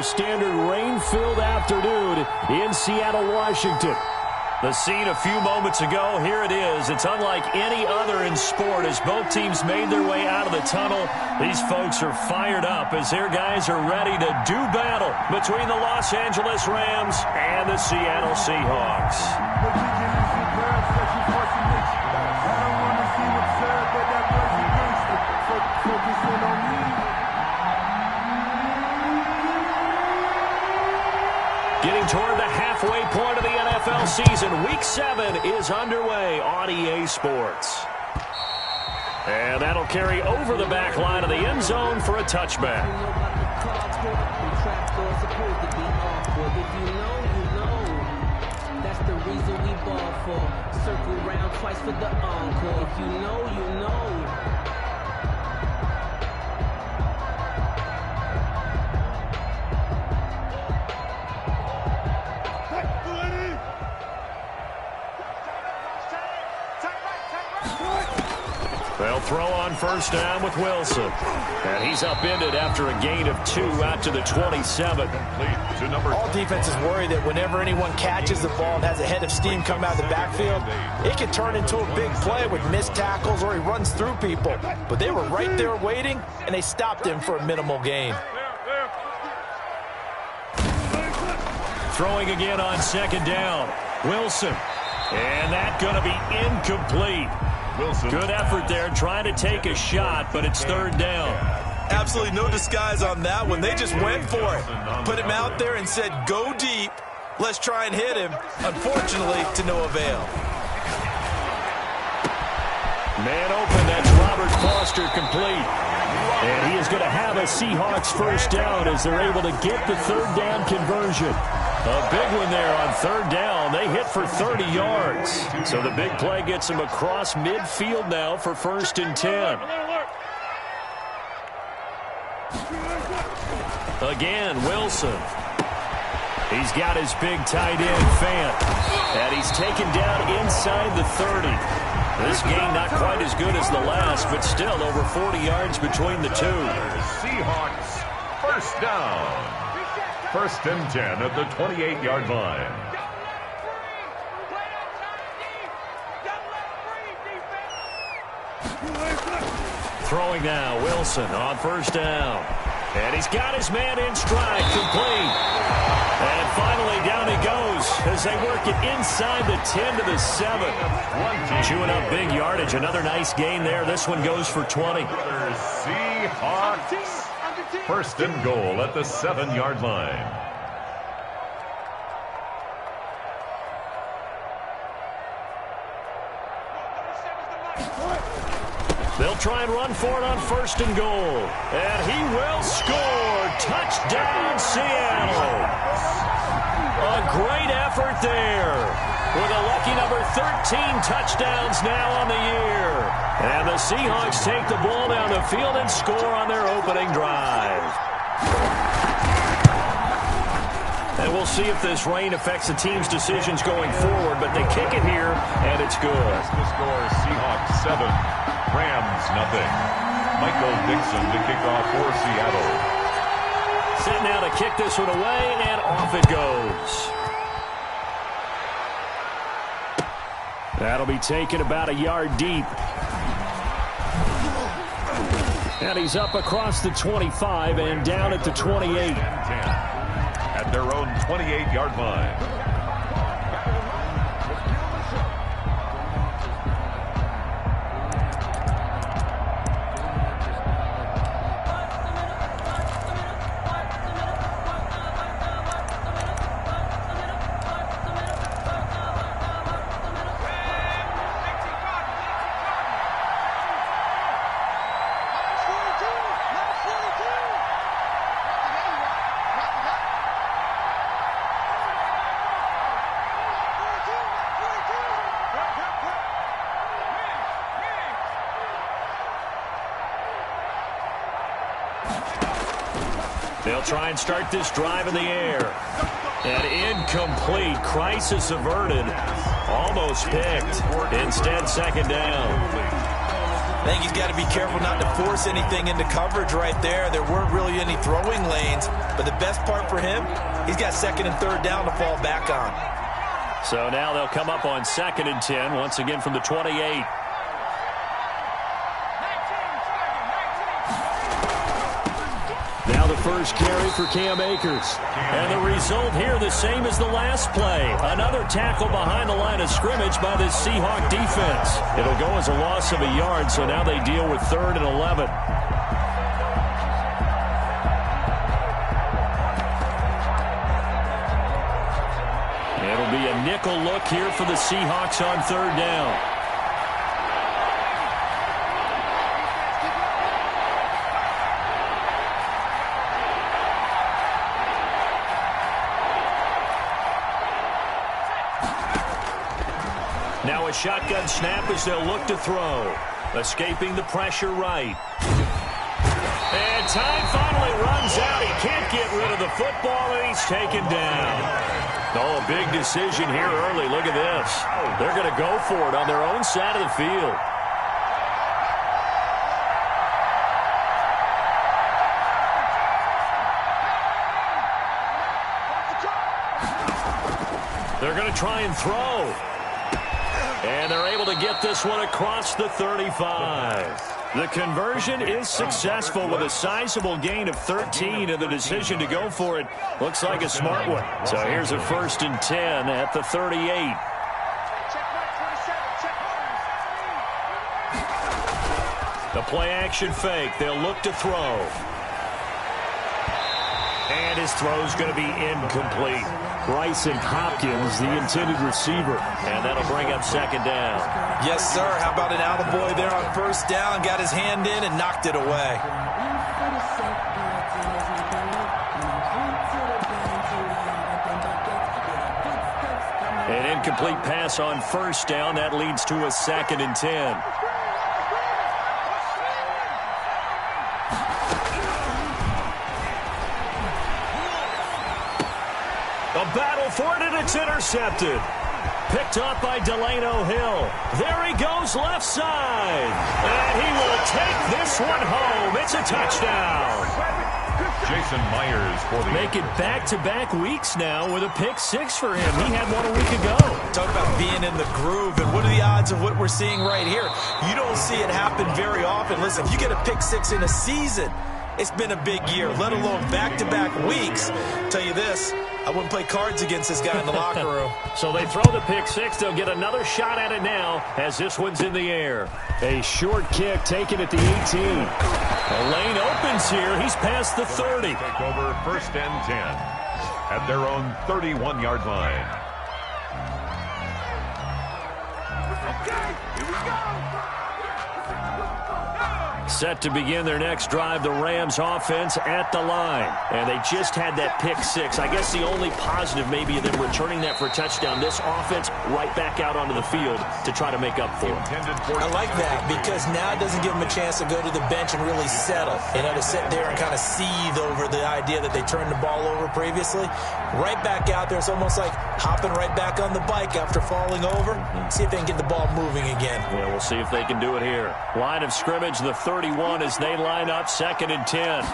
your standard rain-filled afternoon in Seattle, Washington. The scene a few moments ago, here it is. It's unlike any other in sport as both teams made their way out of the tunnel. These folks are fired up as their guys are ready to do battle between the Los Angeles Rams and the Seattle Seahawks. Getting toward the halfway point of the NFL season, Week 7 is underway on EA Sports. And that'll carry over the back line of the end zone for a touchback. That's the reason we ball for. Circle round twice for the encore. If you know, you know. They'll throw on first down with Wilson. And he's upended after a gain of 2 out to the 27. All defenses worry that whenever anyone catches the ball and has a head of steam come out of the backfield, it can turn into a big play with missed tackles or he runs through people. But they were right there waiting, and they stopped him for a minimal gain. Throwing again on second down. Wilson. And that's going to be incomplete. Good effort there, trying to take a shot, but it's third down. Absolutely no disguise on that one. They just went for it. Put him out there and said, go deep. Let's try and hit him. Unfortunately, to no avail. Man open, that's Robert Foster complete. And he is going to have a Seahawks first down as they're able to get the third down conversion. A big one there on third down. They hit for 30 yards. So the big play gets them across midfield now for first and 10. Again, Wilson. He's got his big tight end, Fant. And he's taken down inside the 30. This game not quite as good as the last, but still over 40 yards between the two. Seahawks, first down. First and 10 at the 28-yard line. Throwing now, Wilson on first down. And he's got his man in stride, complete. And finally down he goes as they work it inside the 10 to the 7. Chewing up big yardage. Another nice gain there. This one goes for 20. Seahawks. First and goal at the 7-yard line. They'll try and run for it on first and goal. And he will score. Touchdown, Seattle. A great effort there. With a lucky number 13 touchdowns now on the year. And the Seahawks take the ball down the field and score on their opening drive. And we'll see if this rain affects the team's decisions going forward, but they kick it here, and it's good. The score is Seahawks 7, Rams nothing. Michael Dixon to kick off for Seattle. Set now to kick this one away, and off it goes. That'll be taken about a yard deep. And he's up across the 25 and down at the 28. At their own 28-yard line. They'll try and start this drive in the air. And incomplete. Crisis averted. Almost picked. Instead, second down. I think he's got to be careful not to force anything into coverage right there. There weren't really any throwing lanes, but the best part for him, he's got second and third down to fall back on. So now they'll come up on 2nd and 10, once again from the 28. Now the first carry for Cam Akers. And the result here the same as the last play. Another tackle behind the line of scrimmage by the Seahawk defense. It'll go as a loss of a yard, so now they deal with 3rd and 11. It'll be a nickel look here for the Seahawks on 3rd down. Now a shotgun snap as they'll look to throw. Escaping the pressure right. And time finally runs out. He can't get rid of the football, and he's taken down. Oh, big decision here early. Look at this. They're going to go for it on their own side of the field. They're going to try and throw. And they're able to get this one across the 35. The conversion is successful with a sizable gain of 13, and the decision to go for it looks like a smart one. So here's a 1st and 10 at the 38. The play-action fake. They'll look to throw. And his throw's going to be incomplete. Bryson Hopkins, the intended receiver. And that'll bring up 2nd down. Yes, sir. How about an attaboy there on 1st down? Got his hand in and knocked it away. An incomplete pass on 1st down. That leads to a 2nd and 10. A battle for it, and it's intercepted. Picked up by Delano Hill. There he goes left side. And he will take this one home. It's a touchdown. Jason Myers for the... Make it back-to-back weeks now with a pick 6 for him. He had one a week ago. Talk about being in the groove, and what are the odds of what we're seeing right here? You don't see it happen very often. Listen, if you get a pick 6 in a season, it's been a big year, let alone back-to-back weeks. Tell you this, I wouldn't play cards against this guy in the locker room. So they throw the pick 6. They'll get another shot at it now as this one's in the air. A short kick taken at the 18. The lane opens here. He's past the 30. Take over 1st and 10 at their own 31-yard line. Okay, here we go. Set to begin their next drive, the Rams offense at the line. And they just had that pick 6. I guess the only positive maybe of them returning that for a touchdown. This offense right back out onto the field to try to make up for it. I like that because now it doesn't give them a chance to go to the bench and really settle. You know, to sit there and kind of seethe over the idea that they turned the ball over previously. Right back out there. It's almost like hopping right back on the bike after falling over. See if they can get the ball moving again. Yeah, we'll see if they can do it here. Line of scrimmage, the 31 as they line up 2nd and 10.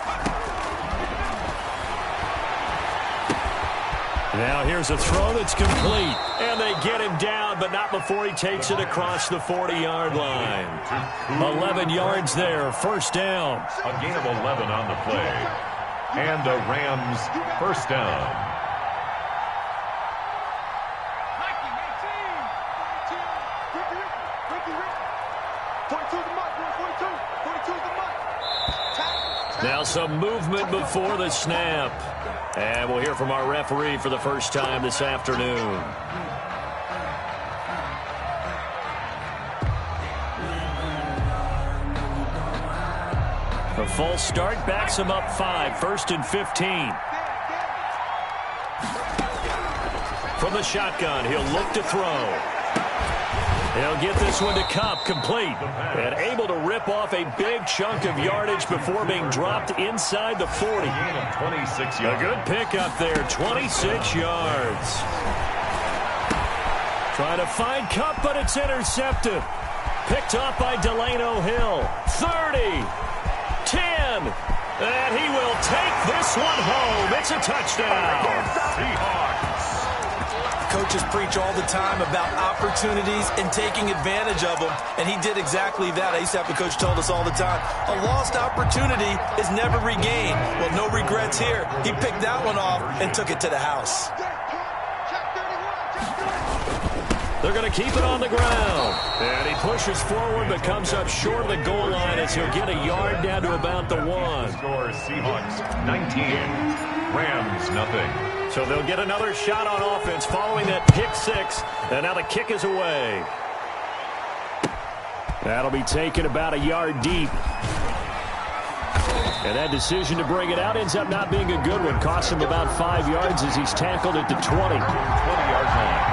Now here's a throw that's complete. And they get him down, but not before he takes it across the 40-yard line. 11 yards there, 1st down. A gain of 11 on the play. And a Rams 1st down. Now some movement before the snap. And we'll hear from our referee for the first time this afternoon. A false start backs him up 5, 1st and 15. From the shotgun, he'll look to throw. He'll get this one to Cup, complete, and able to rip off a big chunk of yardage before being dropped inside the 40. 26 yards. A good pickup there, 26 yards. Trying to find Cup, but it's intercepted. Picked up by Delano Hill. 30. 10. And he will take this one home. It's a touchdown. Seahawks. Coaches preach all the time about opportunities and taking advantage of them, and he did exactly that. I used to have a coach told us all the time, a lost opportunity is never regained. Well, no regrets here. He picked that one off and took it to the house. They're going to keep it on the ground. And he pushes forward but comes up short of the goal line as he'll get a yard down to about the 1. Score Seahawks 19, Rams nothing. So they'll get another shot on offense following that pick 6. And now the kick is away. That'll be taken about a yard deep. And that decision to bring it out ends up not being a good one. Costs him about 5 yards as he's tackled at the 20. 20-yard line.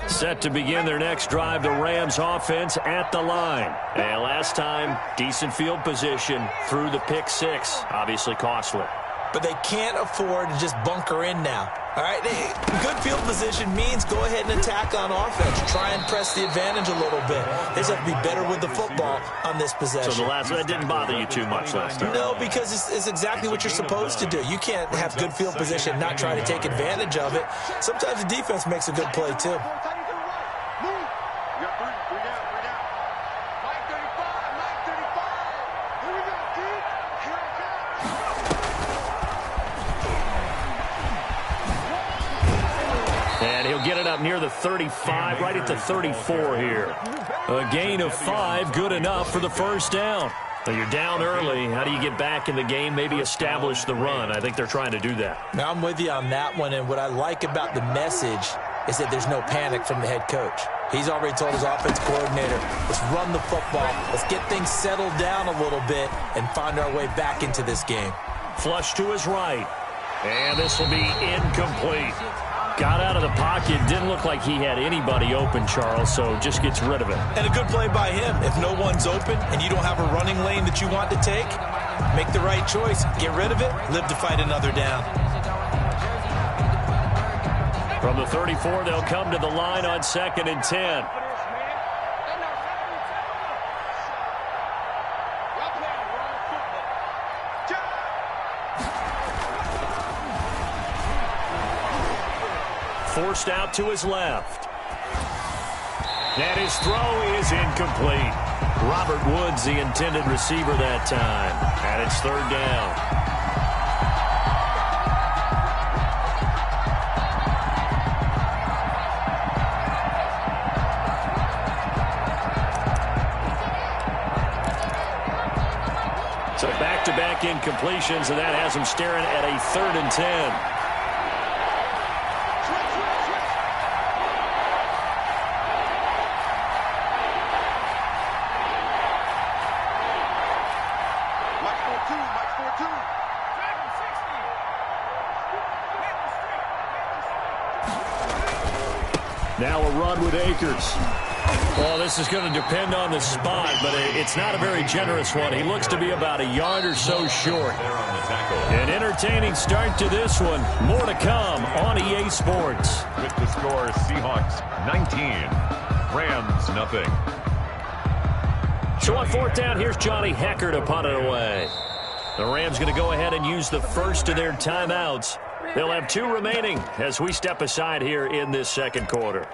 Set to begin their next drive, the Rams offense at the line. And last time, decent field position through the pick 6. Obviously costly. But they can't afford to just bunker in now. All right, good field position means go ahead and attack on offense. Try and press the advantage a little bit. They just have to be better with the football on this possession. So that didn't bother you too much last time? No, because it's exactly what you're supposed to do. You can't have good field position and not try to take advantage of it. Sometimes the defense makes a good play, too. And he'll get it up near the 35, right at the 34 here. A gain of 5, good enough for the first down. Now you're down early. How do you get back in the game, maybe establish the run? I think they're trying to do that. Now, I'm with you on that one, and what I like about the message is that there's no panic from the head coach. He's already told his offense coordinator, let's run the football, let's get things settled down a little bit and find our way back into this game. Flush to his right, and this will be incomplete. Got out of the pocket. Didn't look like he had anybody open, Charles, so just gets rid of it. And a good play by him. If no one's open and you don't have a running lane that you want to take, make the right choice. Get rid of it. Live to fight another down. From the 34, they'll come to the line on 2nd and 10. Forced out to his left. And his throw is incomplete. Robert Woods, the intended receiver that time. And it's 3rd down. So back-to-back incompletions, and that has him staring at a 3rd and 10. Now a run with Akers. Well, this is going to depend on the spot, but it's not a very generous one. He looks to be about a yard or so short. An entertaining start to this one. More to come on EA Sports. With the score, Seahawks 19, Rams nothing. So on 4th down, here's Johnny Hecker to punt it away. The Rams going to go ahead and use the first of their timeouts. They'll have 2 remaining as we step aside here in this 2nd quarter.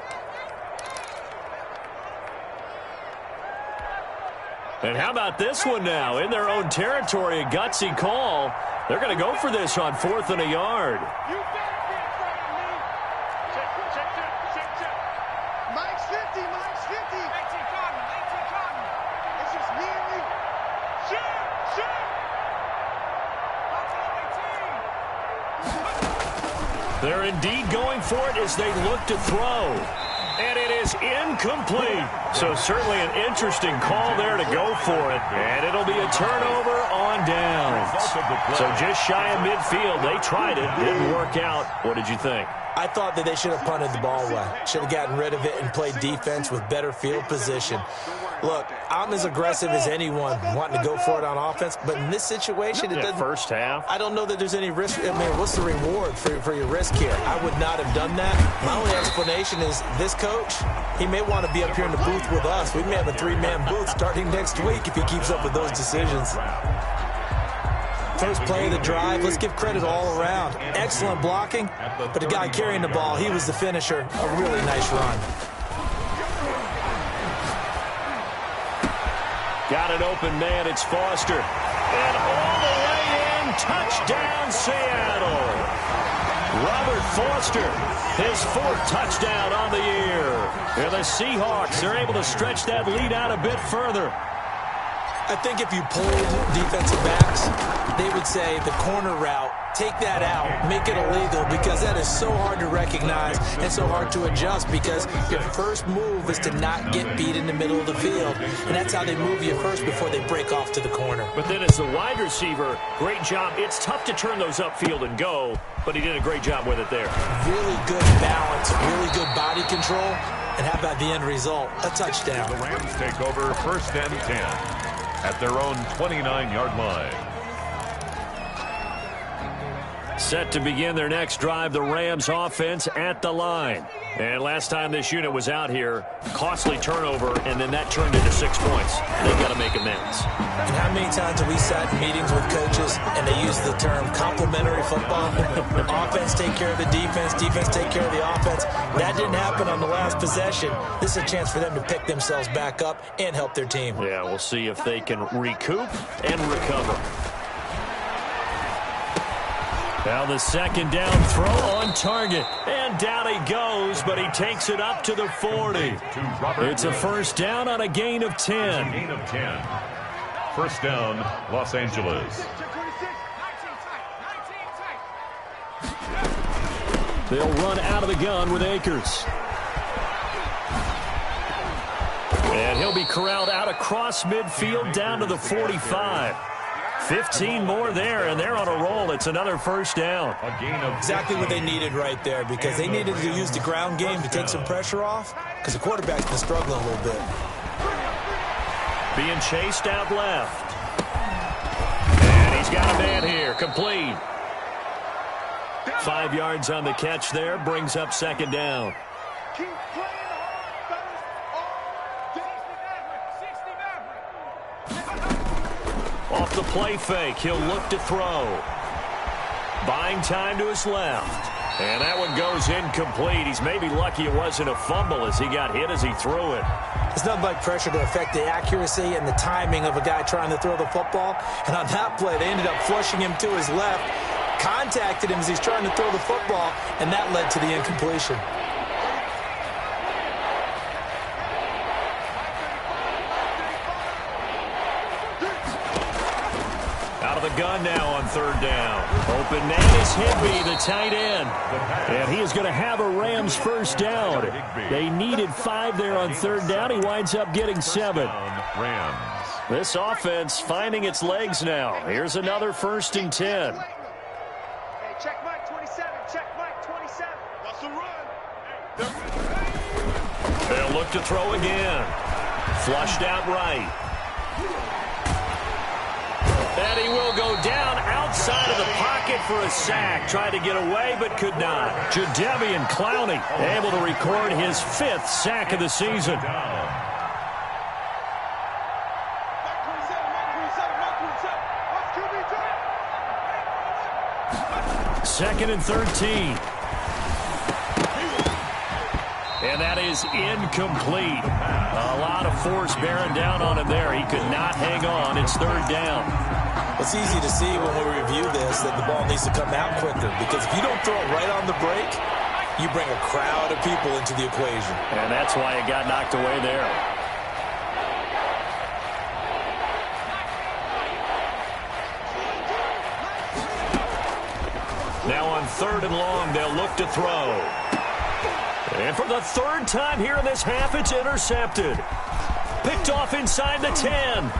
And how about this one now? In their own territory, a gutsy call. They're going to go for this on 4th and a yard. Mike's 50, Mike's 50. 18 Cotton, 18 Cotton. It's just me and you. Shoot! They're indeed going for it as they look to throw. And it is incomplete. So certainly an interesting call there to go for it. And it'll be a turnover on downs. So just shy of midfield. They tried it. Didn't work out. What did you think? I thought that they should have punted the ball away. Should have gotten rid of it and played defense with better field position. Look, I'm as aggressive as anyone wanting to go for it on offense, but in this situation, it doesn't. First half. I don't know that there's any risk. I mean, what's the reward for your risk here? I would not have done that. My only explanation is this coach, he may want to be up here in the booth with us. We may have a 3-man booth starting next week if he keeps up with those decisions. First play of the drive, let's give credit all around. Excellent blocking, but the guy carrying the ball, he was the finisher. A really nice run. Got an open man, it's Foster. And all the way in, touchdown Seattle. Robert Foster, his 4th touchdown on the year. And the Seahawks are able to stretch that lead out a bit further. I think if you polled defensive backs, they would say the corner route, take that out, make it illegal, because that is so hard to recognize and so hard to adjust, because your first move is to not get beat in the middle of the field. And that's how they move you first before they break off to the corner. But then as the wide receiver, great job. It's tough to turn those upfield and go, but he did a great job with it there. Really good balance, really good body control. And how about the end result? A touchdown. The Rams take over 1st and 10 at their own 29-yard line. Set to begin their next drive, the Rams offense at the line. And last time this unit was out here, costly turnover, and then that turned into 6 points. They've got to make amends. And how many times have we sat in meetings with coaches and they use the term complementary football? Offense take care of the defense, defense take care of the offense. That didn't happen on the last possession. This is a chance for them to pick themselves back up and help their team. Yeah, we'll see if they can recoup and recover. Now the 2nd down throw on target. And down he goes, but he takes it up to the 40. It's a 1st down on a gain of 10. Gain of 10. 1st down, Los Angeles. They'll run out of the gun with Akers. And he'll be corralled out across midfield down to the 45. 15 more there, and they're on a roll. It's another 1st down. A gain of exactly what they needed right there, because they needed to use the ground game to take some pressure off, because the quarterback's been struggling a little bit. Being chased out left. And he's got a man here. Complete. 5 yards on the catch there. Brings up 2nd down. Off the play fake, he'll look to throw. Buying time to his left. And that one goes incomplete. He's maybe lucky it wasn't a fumble as he got hit as he threw it. It's nothing like pressure to affect the accuracy and the timing of a guy trying to throw the football. And on that play, they ended up flushing him to his left, contacted him as he's trying to throw the football, and that led to the incompletion. The gun now on 3rd down. Open man is Higbee, the tight end. And he is going to have a Rams 1st down. They needed 5 there on 3rd down. He winds up getting 7. Rams. This offense finding its legs now. Here's another 1st and 10. Hey, check Mike 27. Check Mike 27. That's a run. They'll look to throw again. Flushed out right. And he will go down outside of the pocket for a sack. Tried to get away, but could not. Jadeveon Clowney able to record his 5th sack of the season. 2nd and 13. And that is incomplete. A lot of force bearing down on him there. He could not hang on. It's 3rd down. It's easy to see when we review this that the ball needs to come out quicker, because if you don't throw it right on the break, you bring a crowd of people into the equation. And that's why it got knocked away there. Now on 3rd and long, they'll look to throw. And for the third time here in this half, it's intercepted. Picked off inside the 10.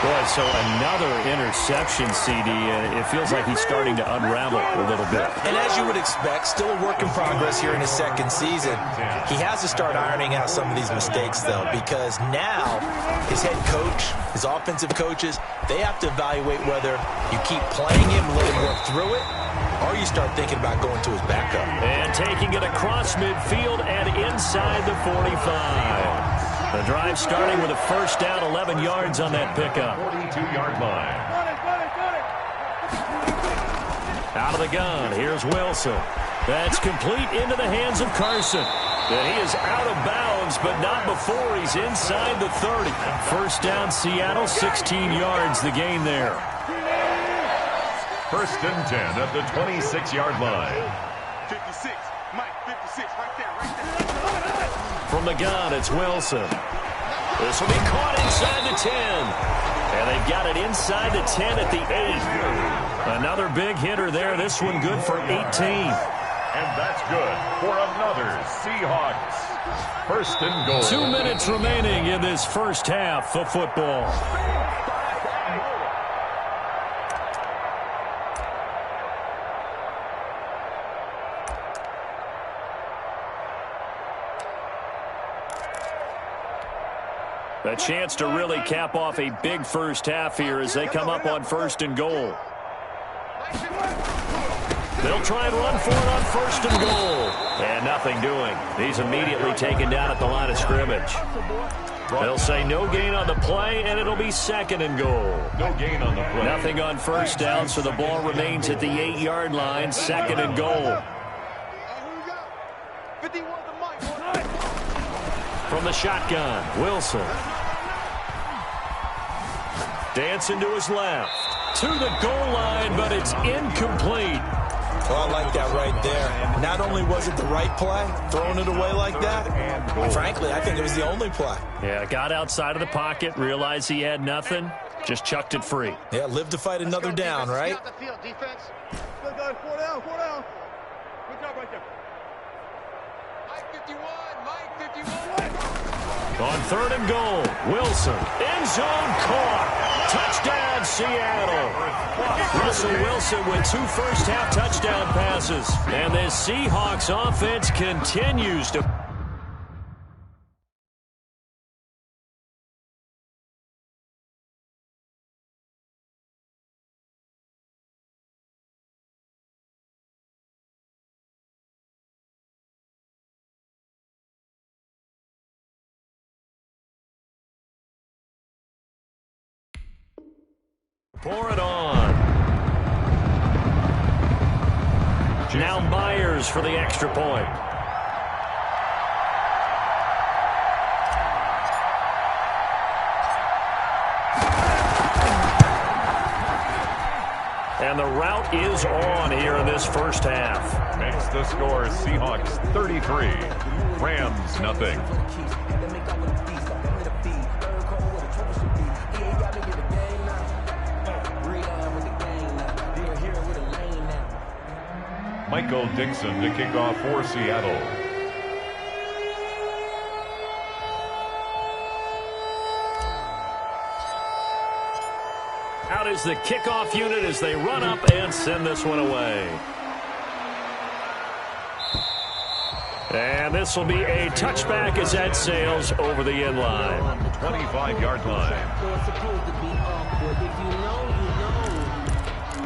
Boy, so another interception, CD. It feels like he's starting to unravel a little bit. And as you would expect, still a work in progress here in his second season. He has to start ironing out some of these mistakes, though, because now his head coach, his offensive coaches, they have to evaluate whether you keep playing him, let him work through it, or you start thinking about going to his backup. And taking it across midfield and inside the 45. The drive starting with a first down, 11 yards on that pickup. 42-yard line. Out of the gun, here's Wilson. That's complete into the hands of Carson. And he is out of bounds, but not before he's inside the 30. First down, Seattle, 16 yards the gain there. First and 10 at the 26-yard line. 56, Mike, 56, right there. From the gun, it's Wilson. This will be caught inside the 10. And they've got it inside the 10 at the 8. Another big hitter there. This one good for 18. And that's good for another Seahawks. First and goal. 2 minutes remaining in this first half of football. A chance to really cap off a big first half here as they come up on first and goal. They'll try and run for it on first and goal. And nothing doing. He's immediately taken down at the line of scrimmage. They'll say no gain on the play, and it'll be second and goal. No gain on the play. Nothing on first down, so the ball remains at the 8-yard line, second and goal. From the shotgun, Wilson. Dancing to his left. To the goal line, but it's incomplete. Well, I like that right there. Not only was it the right play, throwing it away like that, frankly, I think it was the only play. Yeah, got outside of the pocket, realized he had nothing, just chucked it free. Yeah, live to fight another down, right? Defense. Good, guys. 4 down, 4 down. Good job right there. Mike 51, Mike 51. On third and goal, Wilson. End zone caught. Touchdown, Seattle. Russell Wilson with 2 first-half touchdown passes. And this Seahawks offense continues to... Pour it on. Now Myers for the extra point. And the route is on here in this first half. Makes the score Seahawks 33, Rams nothing. Michael Dixon to kick off for Seattle. Out is the kickoff unit as they run up and send this one away. And this will be a touchback as that sails over the end line. 25-yard line.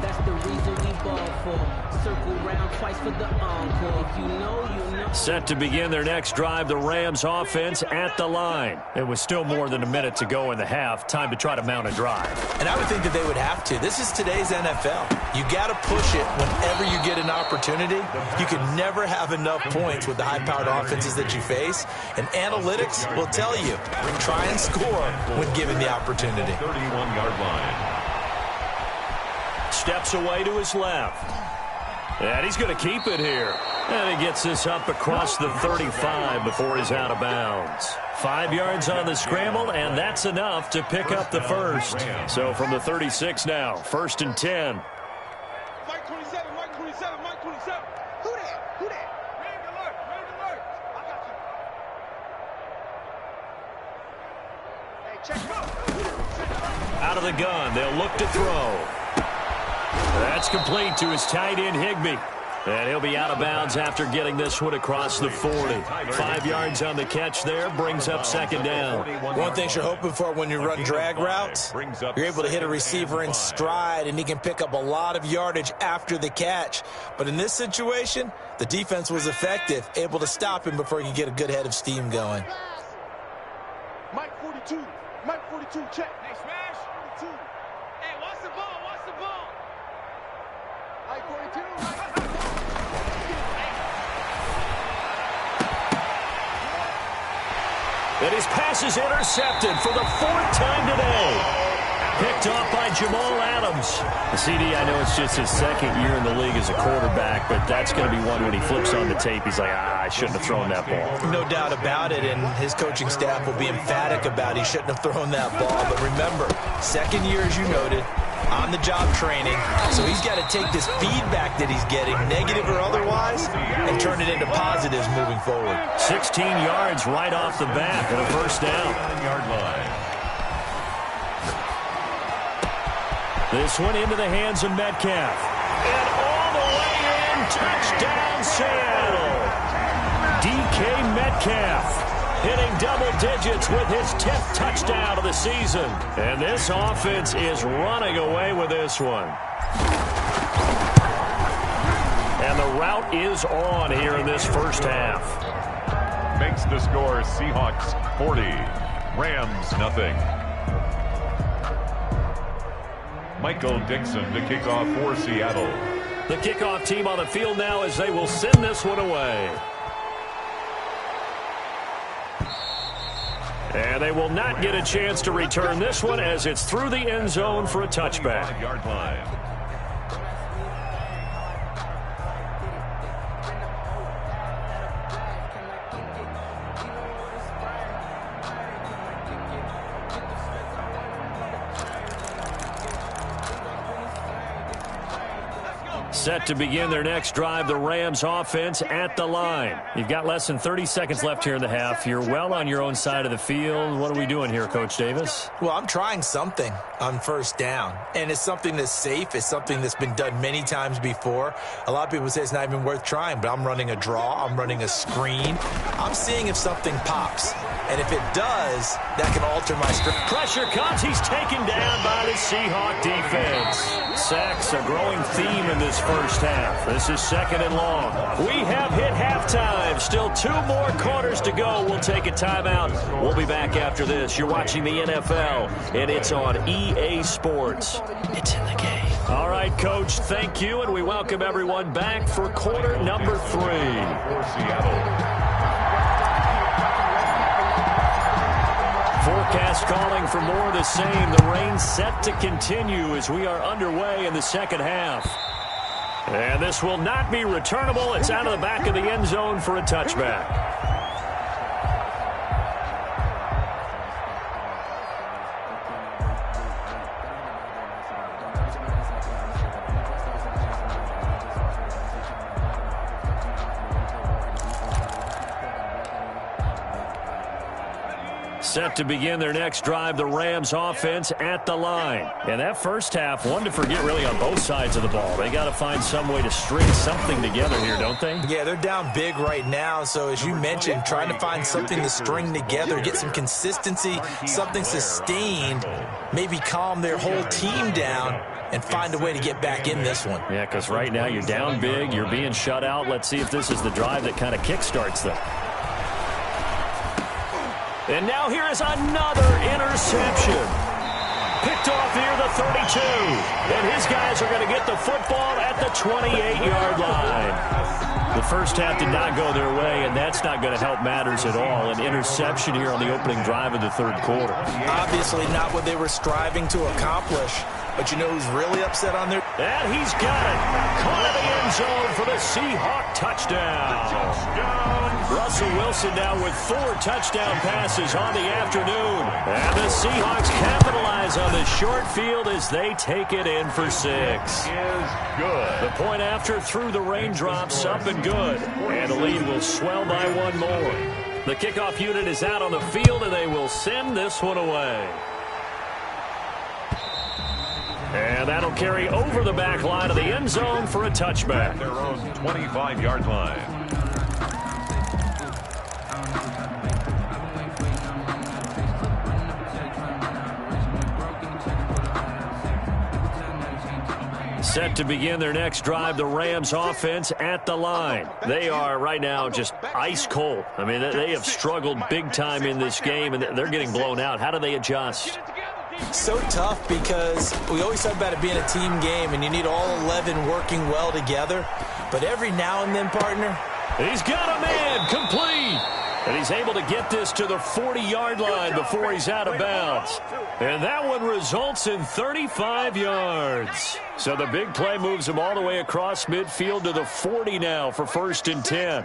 That's the reason we ball for. Circle round twice for the encore. If you know, you know. Set to begin their next drive, the Rams offense at the line. It was still more than a minute to go in the half. Time to try to mount a drive. And I would think that they would have to. This is today's NFL. You got to push it whenever you get an opportunity. You can never have enough points with the high-powered offenses that you face. And analytics will tell you, try and score when given the opportunity. 31-yard line. Steps away to his left. And he's going to keep it here. And he gets this up across the 35 before he's out of bounds. 5 yards on the scramble, and that's enough to pick up the first. So from the 36 now, first and 10. Mike 27, Mike 27, Mike 27. Who that? Who that? Out of the gun, they'll look to throw. That's complete to his tight end, Higbee. And he'll be out of bounds after getting this one across the 40. 5 yards on the catch there, brings up second down. One thing you're hoping for when you run drag routes, you're able to hit a receiver in stride, and he can pick up a lot of yardage after the catch. But in this situation, the defense was effective, able to stop him before he could get a good head of steam going. Mike 42. Mike 42, check. Hey, smash. 42. Hey, watch the ball. Watch the ball. Mike 42. And his pass is intercepted for the 4th time today. Picked off by Jamal Adams. The CD, I know it's just his 2nd year in the league as a quarterback, but that's going to be one when he flips on the tape. He's like, I shouldn't have thrown that ball. No doubt about it, and his coaching staff will be emphatic about he shouldn't have thrown that ball. But remember, 2nd year, as you noted, on-the-job training. So he's got to take this feedback that he's getting, negative or otherwise, and turn it into positives moving forward. 16 yards right off the bat and a first down. Yard line. This one into the hands of Metcalf. And all the way in, touchdown Seattle. DK Metcalf hitting double digits with his 10th touchdown of the season. And this offense is running away with this one. And the route is on here in this first half. Makes the score Seahawks 40, Rams nothing. Michael Dixon to kick off for Seattle. The kickoff team on the field now as they will send this one away. And they will not get a chance to return this one as it's through the end zone for a touchback. Yard line. Set to begin their next drive, the Rams offense at the line. You've got less than 30 seconds left here in the half. You're well on your own side of the field. What are we doing here, Coach Davis? Well, I'm trying something on first down, and it's something that's safe. It's something that's been done many times before. A lot of people say it's not even worth trying, but I'm running a draw. I'm running a screen. I'm seeing if something pops, and if it does, that can alter my strategy. Pressure comes. He's taken down by the Seahawk defense. Sacks a growing theme in this first half. This is 2nd and long. We have hit halftime. Still 2 more quarters to go. We'll take a timeout. We'll be back after this. You're watching the NFL, and it's on EA Sports. It's in the game. All right, Coach, thank you, and we welcome everyone back for quarter number 3. For Seattle. Forecast calling for more of the same. The rain set to continue as we are underway in the second half. And this will not be returnable. It's out of the back of the end zone for a touchback. Set to begin their next drive, the Rams offense at the line. And that first half, one to forget really on both sides of the ball. They got to find some way to string something together here, don't they? Yeah, they're down big right now. So as you mentioned, trying to find something to string together, get some consistency, something sustained, maybe calm their whole team down and find a way to get back in this one. Yeah, because right now you're down big, you're being shut out. Let's see if this is the drive that kind of kickstarts them. And now here is another interception. Picked off near the 32. And his guys are going to get the football at the 28-yard line. The first half did not go their way, and that's not going to help matters at all. An interception here on the opening drive of the third quarter. Obviously not what they were striving to accomplish. But you know who's really upset on their... And he's got it. Caught in the end zone for the Seahawk touchdown. Russell Wilson now with 4 touchdown passes on the afternoon. And the Seahawks capitalize on the short field as they take it in for 6. Is good. The point after through the raindrops up and good. And the lead will swell by 1 more. The kickoff unit is out on the field, and they will send this one away. And that'll carry over the back line of the end zone for a touchback. Their own 25-yard line. Set to begin their next drive, the Rams offense at the line. They are right now just ice cold. I mean, they have struggled big time in this game, and they're getting blown out. How do they adjust? So tough because we always talk about it being a team game, and you need all 11 working well together. But every now and then, partner, he's got a man complete. And he's able to get this to the 40-yard line before he's out of bounds. And that one results in 35 yards. So the big play moves him all the way across midfield to the 40 now for 1st and 10.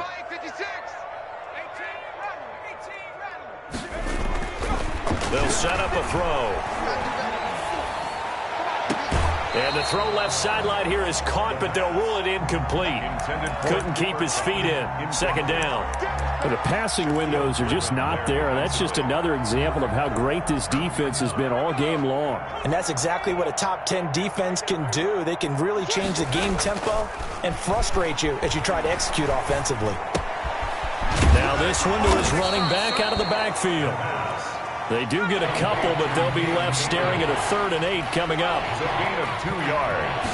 They'll set up a throw. And the throw left sideline here is caught, but they'll rule it incomplete. Couldn't keep his feet in. 2nd down. The passing windows are just not there. That's just another example of how great this defense has been all game long. And that's exactly what a top 10 defense can do. They can really change the game tempo and frustrate you as you try to execute offensively. Now this one to his running back out of the backfield. They do get a couple, but they'll be left staring at a 3rd and 8 coming up. It's a gain of 2 yards.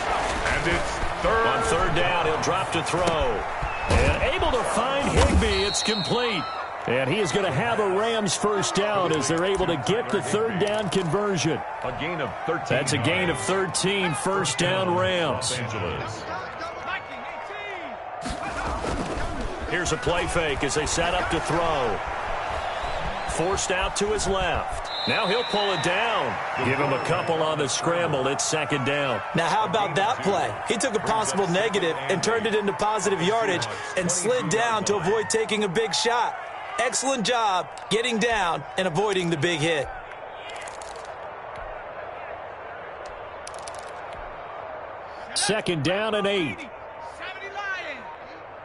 And it's third. On 3rd down, he'll drop to throw. And able to find Higbee. It's complete. And he is going to have a Rams 1st down as they're able to get the 3rd down conversion. A gain of 13. That's a gain of 13, 1st down Rams. Los Angeles. Here's a play fake as they set up to throw. Forced out to his left. Now he'll pull it down. Give him a couple on the scramble. It's 2nd down. Now how about that play? He took a possible negative and turned it into positive yardage and slid down to avoid taking a big shot. Excellent job getting down and avoiding the big hit. Second down and 8.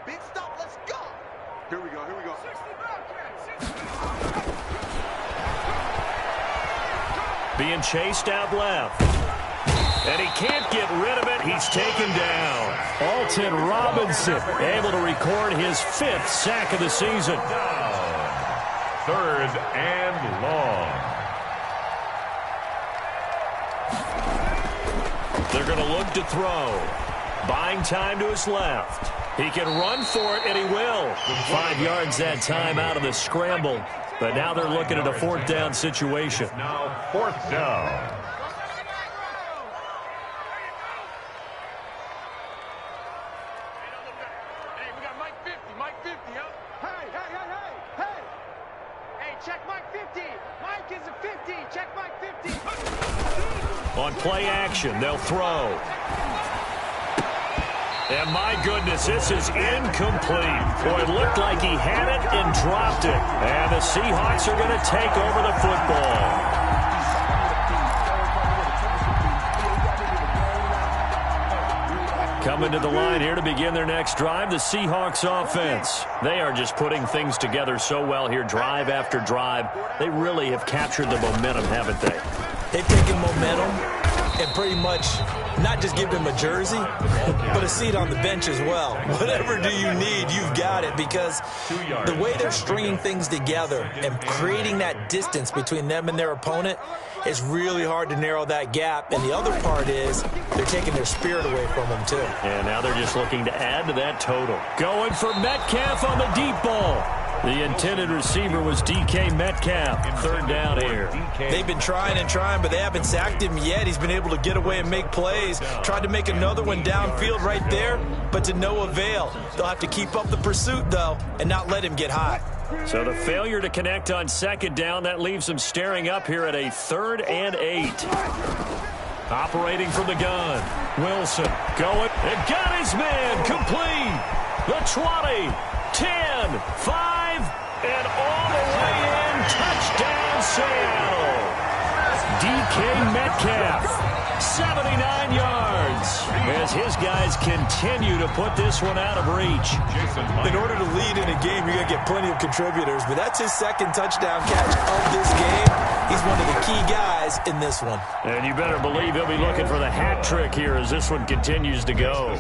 Big stop, let's go. Here we go. Being chased out left. And he can't get rid of it. He's taken down. Alton Robinson able to record his 5th sack of the season. 3rd and long. They're going to look to throw. Buying time to his left. He can run for it, and he will. 5 yards that time out of the scramble. But now they're looking at a 4th down situation. Now 4th down. Hey, we got Mike 50, huh? Hey. Hey, check Mike 50. Mike is a 50. Check Mike 50. On play action, they'll throw. And my goodness, this is incomplete. Boy, it looked like he had it and dropped it. And the Seahawks are going to take over the football. Coming to the line here to begin their next drive, the Seahawks offense. They are just putting things together so well here, drive after drive. They really have captured the momentum, haven't they? They've taken momentum and pretty much not just give him a jersey, but a seat on the bench as well. Whatever do you need, you've got it, because the way they're stringing things together and creating that distance between them and their opponent is really hard to narrow that gap. And the other part is they're taking their spirit away from them, too. And now they're just looking to add to that total. Going for Metcalf on the deep ball. The intended receiver was DK Metcalf. 3rd down here. They've been trying and trying, but they haven't sacked him yet. He's been able to get away and make plays. Tried to make another one downfield right there, but to no avail. They'll have to keep up the pursuit, though, and not let him get high. So the failure to connect on 2nd down, that leaves them staring up here at a 3rd and 8. Operating from the gun. Wilson going and got his man complete. The 20, 10, 5, and all the way in. Touchdown, Seattle. DK Metcalf 79 yards as his guys continue to put this one out of reach. In order to lead in a game, you're going to get plenty of contributors, but that's his second touchdown catch of this game. He's one of the key guys in this one. And you better believe he'll be looking for the hat trick here as this one continues to go.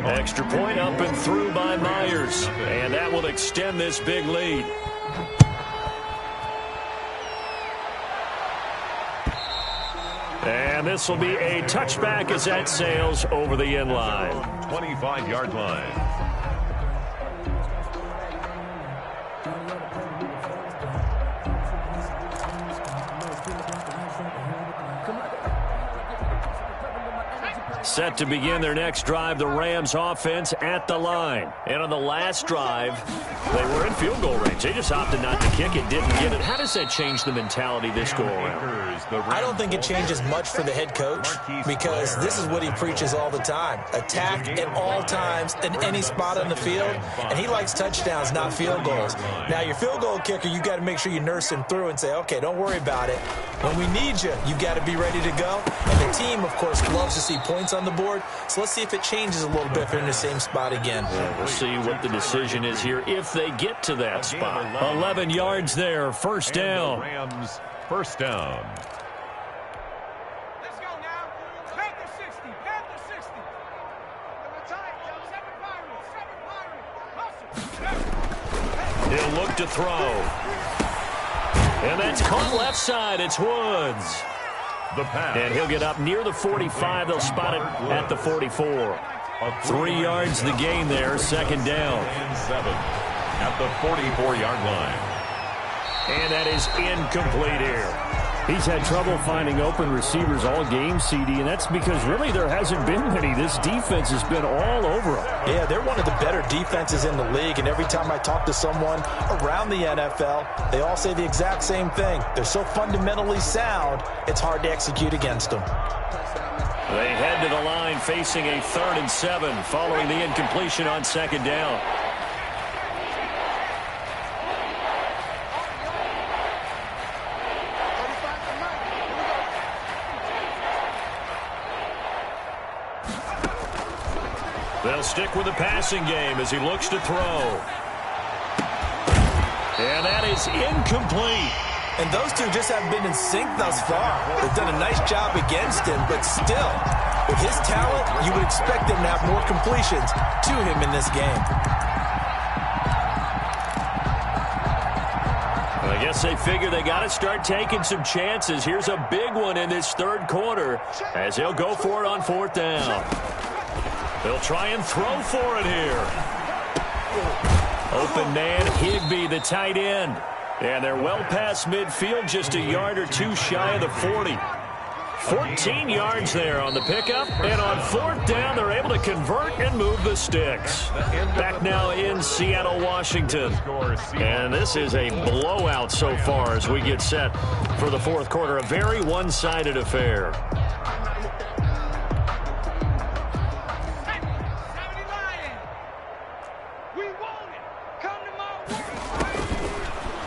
Extra point up and through by Myers, and that will extend this big lead. And this will be a touchback as that sails over the end line. 25-yard line. Set to begin their next drive, the Rams offense at the line. And on the last drive, they were in field goal range. They just opted not to kick it, didn't get it. How does that change the mentality this go around? I don't think it changes much for the head coach because this is what he preaches all the time. Attack at all times in any spot on the field, and he likes touchdowns, not field goals. Now, your field goal kicker, you got to make sure you nurse him through and say, okay, don't worry about it. When we need you, you got to be ready to go. And the team, of course, loves to see points on the board, so let's see if it changes a little bit if they're in the same spot again. Yeah, we'll see what the decision is here if they get to that spot. 11 yards there, first down. Rams, first down. Let's go now. Panther 60. Panther 60. He'll look to throw. And that's caught left side. It's Woods. The pass. And he'll get up near the 45. They'll spot it at the 44. 3 yards the gain there, second down. And 7 at the 44-yard line. And that is incomplete here. He's had trouble finding open receivers all game, CD, and that's because really there hasn't been many. This defense has been all over him. Yeah, they're one of the better defenses in the league, and every time I talk to someone around the NFL, they all say the exact same thing. They're so fundamentally sound, it's hard to execute against them. They head to the line facing a 3rd and 7 following the incompletion on second down. They'll stick with the passing game as he looks to throw. And that is incomplete. And those two just haven't been in sync thus far. They've done a nice job against him, but still, with his talent, you would expect him to have more completions to him in this game. I guess they figure they got to start taking some chances. Here's a big one in this third quarter as they'll go for it on 4th down. They'll try and throw for it here. Open man, Higbee, the tight end. And they're well past midfield, just a yard or two shy of the 40. 14 yards there on the pickup. And on 4th down, they're able to convert and move the sticks. Back now in Seattle, Washington. And this is a blowout so far as we get set for the 4th quarter. A very one-sided affair.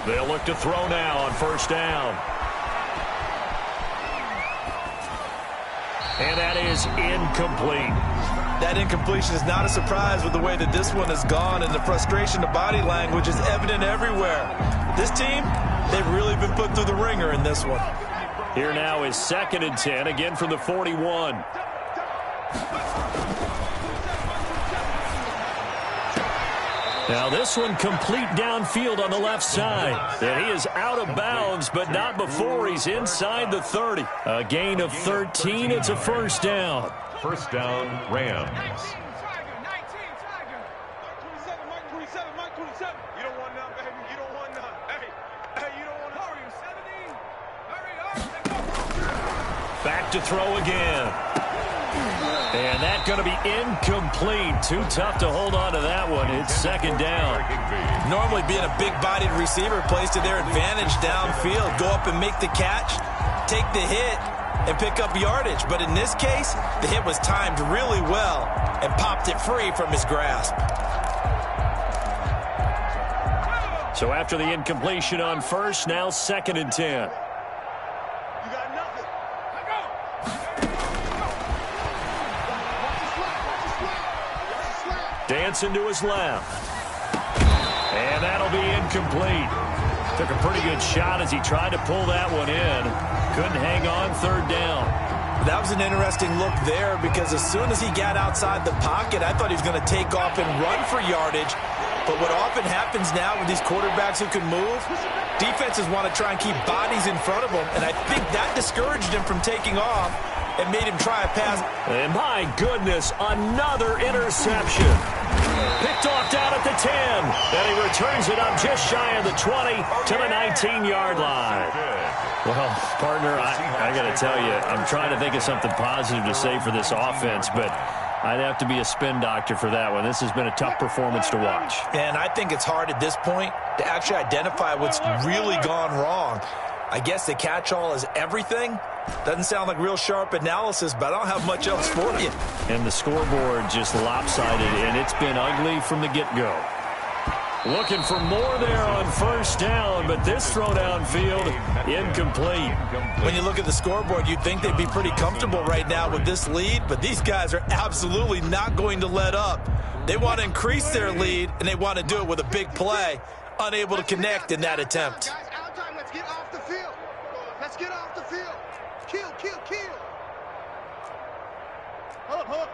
They'll look to throw now on 1st down. And that is incomplete. That incompletion is not a surprise with the way that this one has gone, and the frustration, the body language is evident everywhere. This team, they've really been put through the ringer in this one. Here now is 2nd and 10, again from the 41. Now this one complete downfield on the left side. And he is out of bounds, but not before he's inside the 30. A gain of 13. It's a 1st down. 1st down, Rams. Back to throw again. And that's going to be incomplete. Too tough to hold on to that one. It's 2nd down. Normally being a big-bodied receiver plays to their advantage downfield. Go up and make the catch, take the hit, and pick up yardage. But in this case, the hit was timed really well and popped it free from his grasp. So after the incompletion on 1st, now 2nd and 10. Dancing to his left. And that'll be incomplete. Took a pretty good shot as he tried to pull that one in. Couldn't hang on third down. That was an interesting look there because as soon as he got outside the pocket, I thought he was going to take off and run for yardage. But what often happens now with these quarterbacks who can move, defenses want to try and keep bodies in front of them, and I think that discouraged him from taking off and made him try a pass. And my goodness, another interception. Picked off down at the 10, and he returns it up just shy of the 20 to the 19-yard line. Well, partner, I got to tell you, I'm trying to think of something positive to say for this offense, but I'd have to be a spin doctor for that one. This has been a tough performance to watch. And I think it's hard at this point to actually identify what's really gone wrong. I guess the catch-all is everything. Doesn't sound like real sharp analysis, but I don't have much else for you. And the scoreboard just lopsided, and it's been ugly from the get-go. Looking for more there on first down, but this throw downfield, incomplete. When you look at the scoreboard, you'd think they'd be pretty comfortable right now with this lead, but these guys are absolutely not going to let up. They want to increase their lead, and they want to do it with a big play. Unable to connect in that attempt. Guys, out time. Let's get off the field. Let's get off the field. Kill, kill, kill. Up.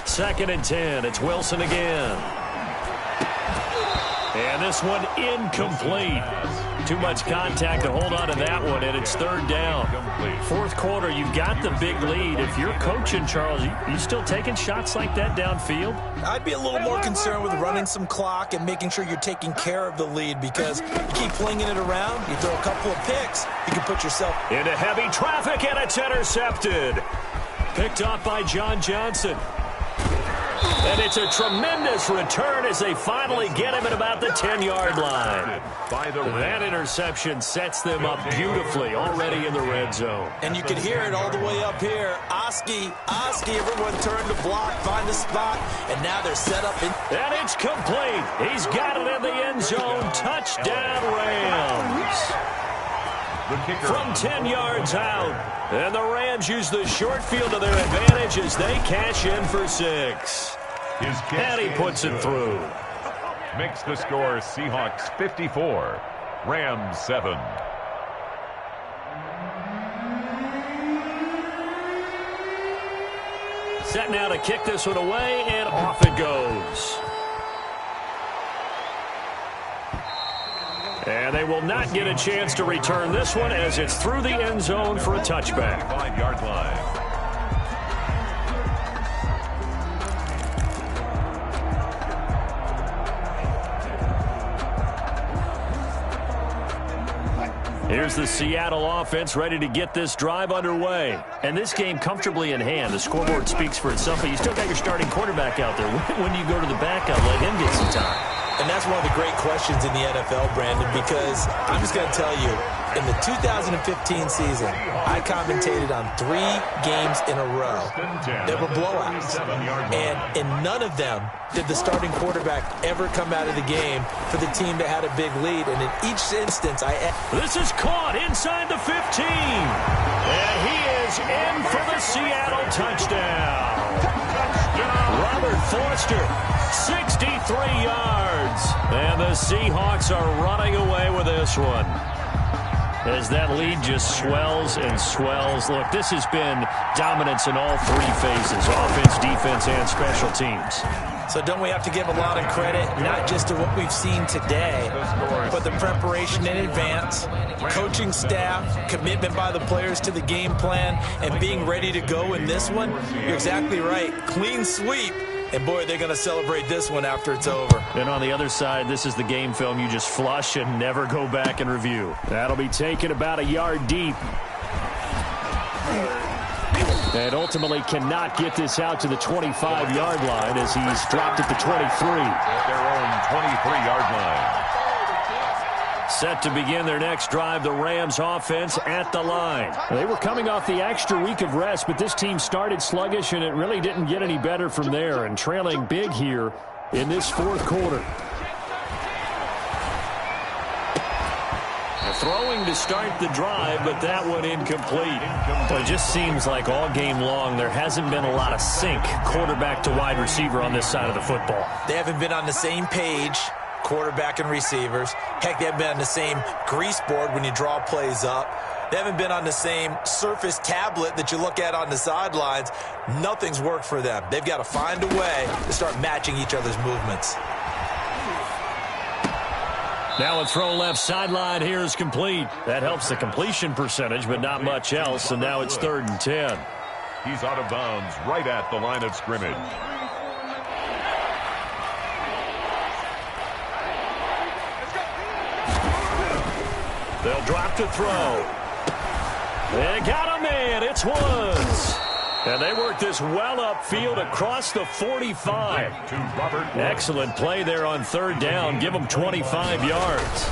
2nd and 10. It's Wilson again. And this one incomplete. Too much contact to hold on to that one, and it's 3rd down. 4th quarter, you've got the big lead. If you're coaching, Charles, you still taking shots like that downfield? I'd be a little more concerned with running some clock and making sure you're taking care of the lead because you keep flinging it around, you throw a couple of picks, you can put yourself into heavy traffic, and it's intercepted. Picked off by John Johnson. And it's a tremendous return as they finally get him at about the 10-yard line. That interception sets them up beautifully already in the red zone. And you can hear it all the way up here. Oski, everyone turned to block, find a spot, and now they're set up. And it's complete. He's got it in the end zone. Touchdown, Rams. From 10 yards out. And the Rams use the short field to their advantage as they cash in for 6. And he puts it through. Makes the score Seahawks 54, Rams 7. Set now to kick this one away, and off it goes. And they will not get a chance to return this one as it's through the end zone for a touchback. 5-yard line. Here's the Seattle offense ready to get this drive underway. And this game comfortably in hand. The scoreboard speaks for itself, but you still got your starting quarterback out there. When do you go to the backup, let him get some time? And that's one of the great questions in the NFL, Brandon, because I'm just going to tell you, in the 2015 season, I commentated on 3 games in a row that were blowouts. And in none of them did the starting quarterback ever come out of the game for the team that had a big lead. And in each instance, This is caught inside the 15. And he is in for the Seattle touchdown. Robert Foster, 63 yards. And the Seahawks are running away with this one. As that lead just swells and swells. Look, this has been dominance in all 3 phases, offense, defense, and special teams. So don't we have to give a lot of credit, not just to what we've seen today, but the preparation in advance, coaching staff, commitment by the players to the game plan, and being ready to go in this one? You're exactly right. Clean sweep. And, boy, they're going to celebrate this one after it's over. And on the other side, this is the game film you just flush and never go back and review. That'll be taken about a yard deep. And ultimately cannot get this out to the 25-yard line as he's dropped at the 23. At their own 23-yard line. Set to begin their next drive, the Rams offense at the line. They were coming off the extra week of rest, but this team started sluggish, and it really didn't get any better from there, and trailing big here in this 4th quarter. throwing to start the drive, but that one incomplete. Well, it just seems like all game long there hasn't been a lot of sync quarterback to wide receiver on this side of the football. They haven't been on the same page, quarterback and receivers. Heck, they haven't been on the same grease board when you draw plays up. They haven't been on the same Surface tablet that you look at on the sidelines. Nothing's worked for them. They've got to find a way to start matching each other's movements. Now a throw left sideline here is complete. That helps the completion percentage, but not much else, and now it's 3rd and 10. He's out of bounds right at the line of scrimmage. They'll drop to throw. They got him in. It's Woods. And they work this well upfield across the 45. Excellent play there on 3rd down. Give them 25 yards.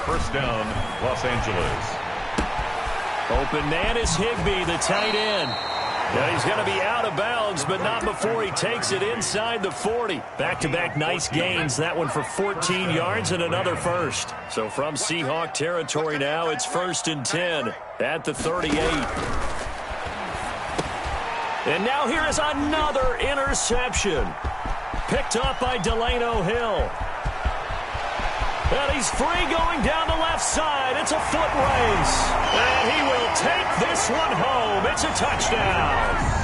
1st down, Los Angeles. Open man is Higbee, the tight end. Now he's going to be out of bounds, but not before he takes it inside the 40. Back-to-back nice gains. That one for 14 yards and another first. So from Seahawk territory now, it's 1st and 10 at the 38. And now here is another interception. Picked up by Delano Hill. And he's free going down the left side. It's a foot race. And he will take this one home. It's a touchdown.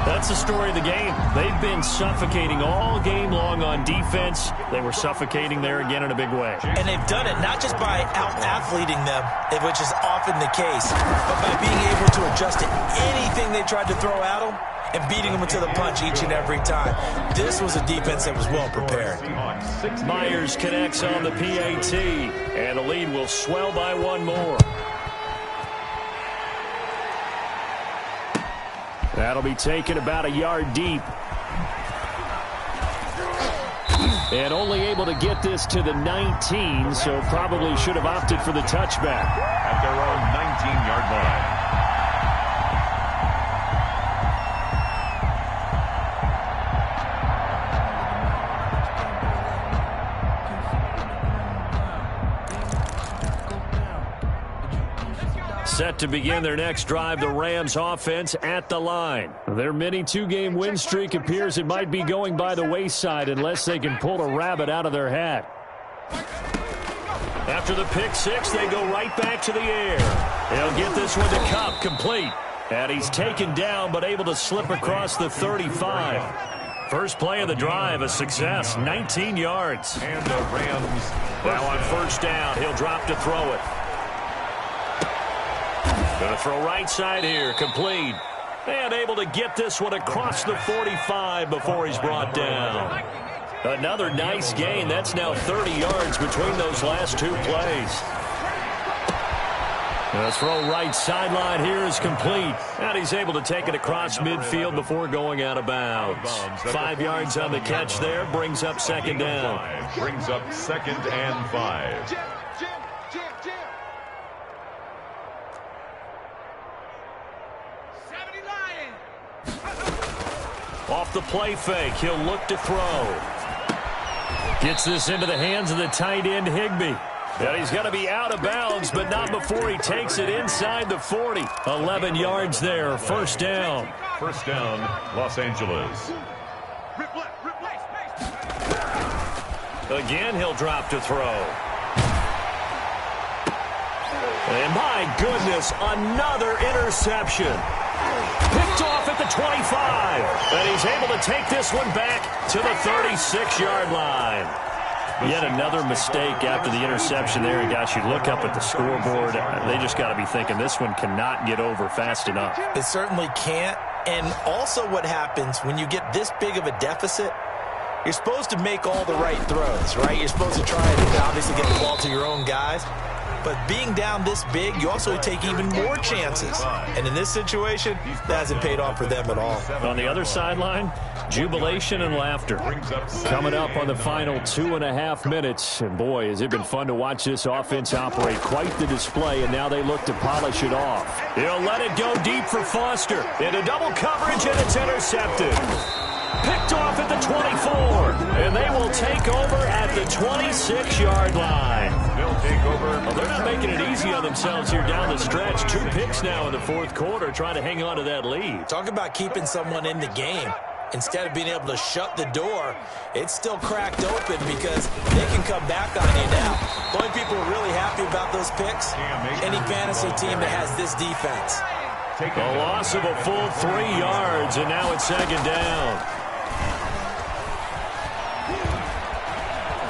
That's the story of the game. They've been suffocating all game long on defense. They were suffocating there again in a big way. And they've done it not just by out-athleting them, which is often the case, but by being able to adjust to anything they tried to throw at them and beating them to the punch each and every time. This was a defense that was well prepared. Myers connects on the PAT, and the lead will swell by one more. That'll be taken about a yard deep. And only able to get this to the 19, so probably should have opted for the touchback. At their own 19-yard line. Set to begin their next drive, the Rams offense at the line. Their mini 2-game win streak appears it might be going by the wayside unless they can pull a rabbit out of their hat. After the pick six, they go right back to the air. They'll get this one to Kupp, complete. And he's taken down but able to slip across the 35. First play of the drive, a success, 19 yards. And the Rams now on 1st down, he'll drop to throw it. Going to throw right side here, complete. And able to get this one across the 45 before he's brought down. Another nice gain. That's now 30 yards between those last two plays. The throw right sideline here is complete. And he's able to take it across midfield before going out of bounds. 5 yards on the catch there. Brings up 2nd down. brings up 2nd and 5. Off the play fake, he'll look to throw. Gets this into the hands of the tight end, Higbee. And he's going to be out of bounds, but not before he takes it inside the 40. 11 yards there, 1st down. 1st down, Los Angeles. Again, he'll drop to throw. And my goodness, another interception. Picked off at the 25. And he's able to take this one back to the 36-yard line. Yet another mistake after the interception there. And gosh, you look up at the scoreboard, they just got to be thinking this one cannot get over fast enough. It certainly can't. And also what happens when you get this big of a deficit, you're supposed to make all the right throws, right? You're supposed to try to obviously get the ball to your own guys. But being down this big, you also take even more chances. And in this situation, that hasn't paid off for them at all. On the other sideline, jubilation and laughter. Coming up on the final 2.5 minutes. And boy, has it been fun to watch this offense operate. Quite the display, and now they look to polish it off. He'll let it go deep for Foster. Into double coverage, and it's intercepted. Picked off at the 24. And they will take over at the 26-yard line. They'll take over. Well, they're not making it easy on themselves here down the stretch. 2 picks now in the fourth quarter, trying to hang on to that lead. Talk about keeping someone in the game. Instead of being able to shut the door, it's still cracked open because they can come back on you now. The only people who are really happy about those picks, any fantasy team that has this defense. A loss of a full 3 yards, and now it's second down.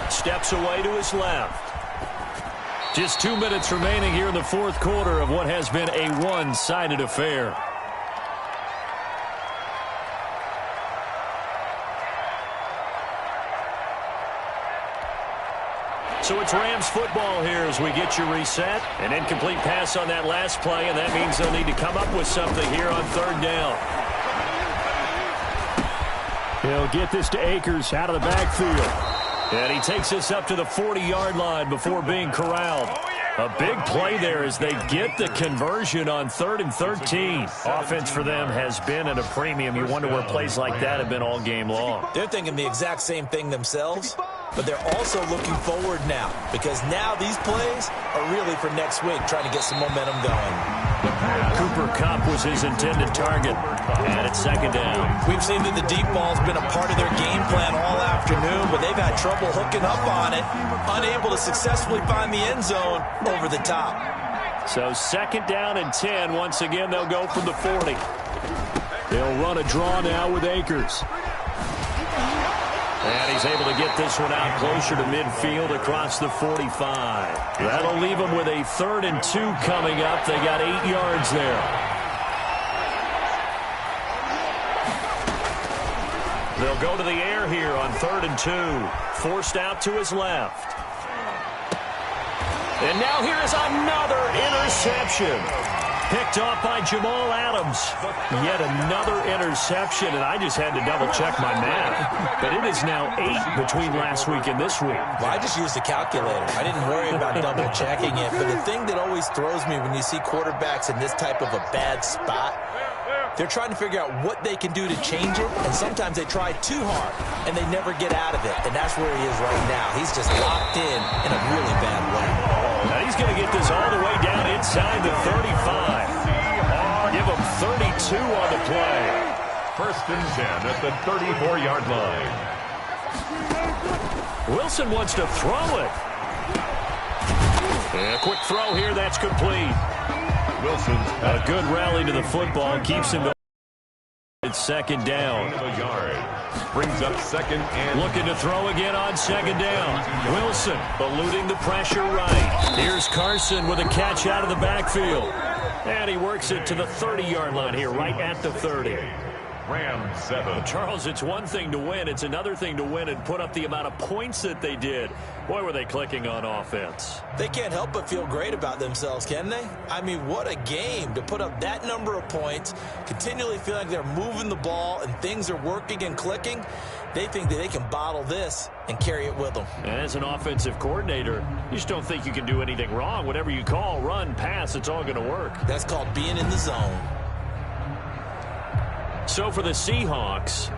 Steps away to his left. Just 2 minutes remaining here in the fourth quarter of what has been a one-sided affair. So it's Rams football here as we get you reset. An incomplete pass on that last play, and that means they'll need to come up with something here on third down. He'll get this to Akers out of the backfield. And he takes this up to the 40-yard line before being corralled. A big play there as they get the conversion on 3rd and 13. Offense for them has been at a premium. You wonder where plays like that have been all game long. They're thinking the exact same thing themselves, but they're also looking forward now because now these plays are really for next week, trying to get some momentum going. Cooper Kupp was his intended target, and it's second down. We've seen that the deep ball's been a part of their game plan all afternoon, but they've had trouble hooking up on it, unable to successfully find the end zone over the top. So second down and 10. Once again, they'll go from the 40. They'll run a draw now with Akers. And he's able to get this one out closer to midfield across the 45. That'll leave them with a 3rd and 2 coming up. They got 8 yards there. They'll go to the air here on 3rd and 2. Forced out to his left. And now here is another interception. Picked off by Jamal Adams. Yet another interception, and I just had to double-check my math. But it is now 8 between last week and this week. Well, I just used a calculator. I didn't worry about double-checking it. But the thing that always throws me when you see quarterbacks in this type of a bad spot, they're trying to figure out what they can do to change it, and sometimes they try too hard, and they never get out of it. And that's where he is right now. He's just locked in a really bad way. Now he's going to get this all the way down inside the 35. Give him 32 on the play. 1st and 10 at the 34-yard line. Wilson wants to throw it. And a quick throw here, that's complete. Wilson's A good rally to the football keeps him going. It's second down. brings up second and... Looking to throw again on second down. Wilson eluding the pressure right. Here's Carson with a catch out of the backfield. And he works it to the 30-yard line here, right at the 30. Rams 7. Charles, it's one thing to win. It's another thing to win and put up the amount of points that they did. Boy, were they clicking on offense. They can't help but feel great about themselves, can they? I mean, what a game to put up that number of points, continually feel like they're moving the ball and things are working and clicking. They think that they can bottle this and carry it with them. And as an offensive coordinator, you just don't think you can do anything wrong. Whatever you call, run, pass, it's all going to work. That's called being in the zone. So for the Seahawks...